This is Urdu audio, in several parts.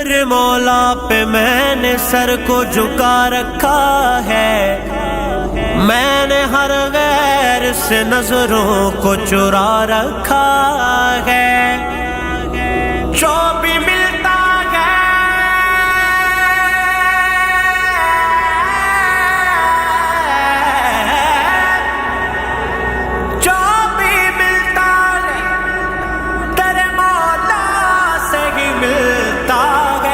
تیرے مولا پہ میں نے سر کو جھکا رکھا ہے، میں نے ہر غیر سے نظروں کو چرا رکھا ہے، جو بھی ملتا ہے جو بھی ملتا ہے تیرے مولا سے ہی ملتا ہے۔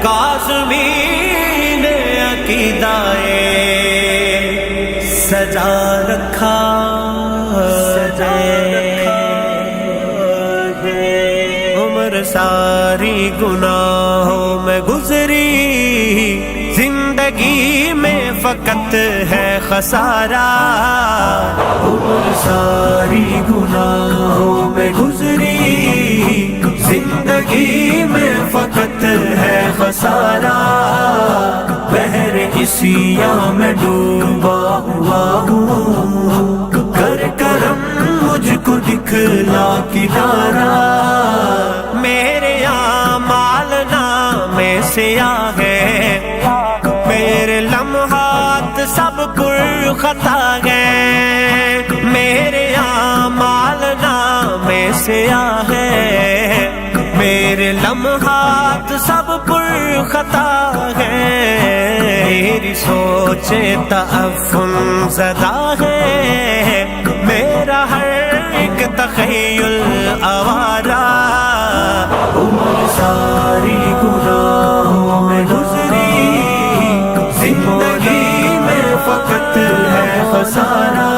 کاظمی نے عقیدہ سجا رکھا ہے، عمر ساری گناہوں میں گزری، زندگی میں فقط ہے خسارہ، عمر ساری گناہوں میں گزری، زندگی میں فقط ہے خسارہ، بحر عصیاں میں ڈوبا ہوا ہوں، کر کرم مجھ کو دکھلا کنارہ، میرے اعمال نامے سیاہ ہے، میرے لمحات سب پر خطا ہے، میرے اعمال نامے سیاہ ہے، میرے لمحات سب پر خطا ہے، میری سوچ تعفن زدہ ہے، میرا ہر ایک تخیل آوارہ، عمر ساری گناہوں میں گزری، زندگی میں فقط ہے خسارہ،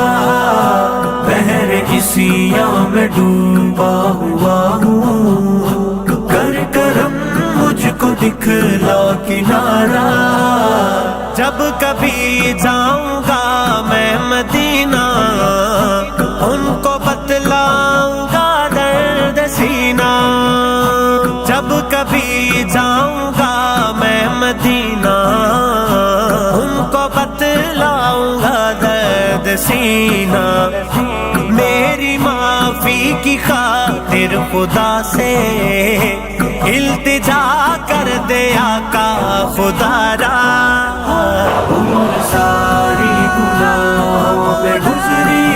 بحر عصیاں میں ڈوبا ہوا ہوں، کر کرم مجھ کو دکھلا کنارہ، جب کبھی جاؤں گا میں مدینہ، ان کو بتلاؤں گا درد سینہ، جب کبھی جاؤں گا میں مدینہ، ان کو بتلاؤں گا درد سینہ، میری معافی کی خاطر خدا سے التجا کر دے آقا خدا را، عمر ساری گناہوں میں گزری،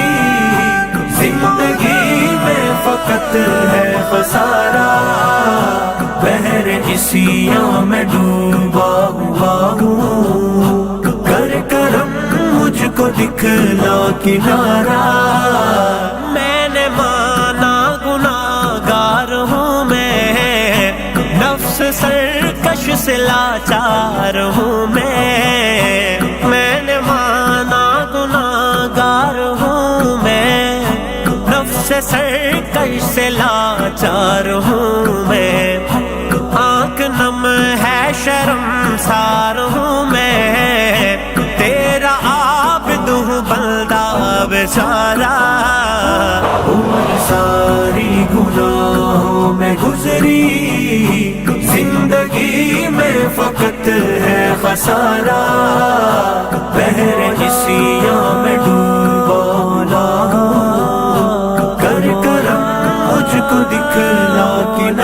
زندگی میں فقط ہے خسارہ، بحر عصیاں میں ڈوبا ہوا ہوں، کر کرم مجھ کو دکھلا کنارہ، میں نے مانا گناہگار ہوں میں، نفس سرکش سے لاچار ہوں میں نے مانا گناہگار ہوں میں، نفس سرکش سے لاچار ہوں میں، آنکھ نم ہے شرمسار ہوں میں، تیرا عابد ہوں بندہ بیچارہ، عمر ساری گناہوں میں گزری، زندگی میں فقط ہے خسارہ، بحر عصیاں میں ڈوبا ہوں، کر کرم مجھ کو دکھلا کنارہ۔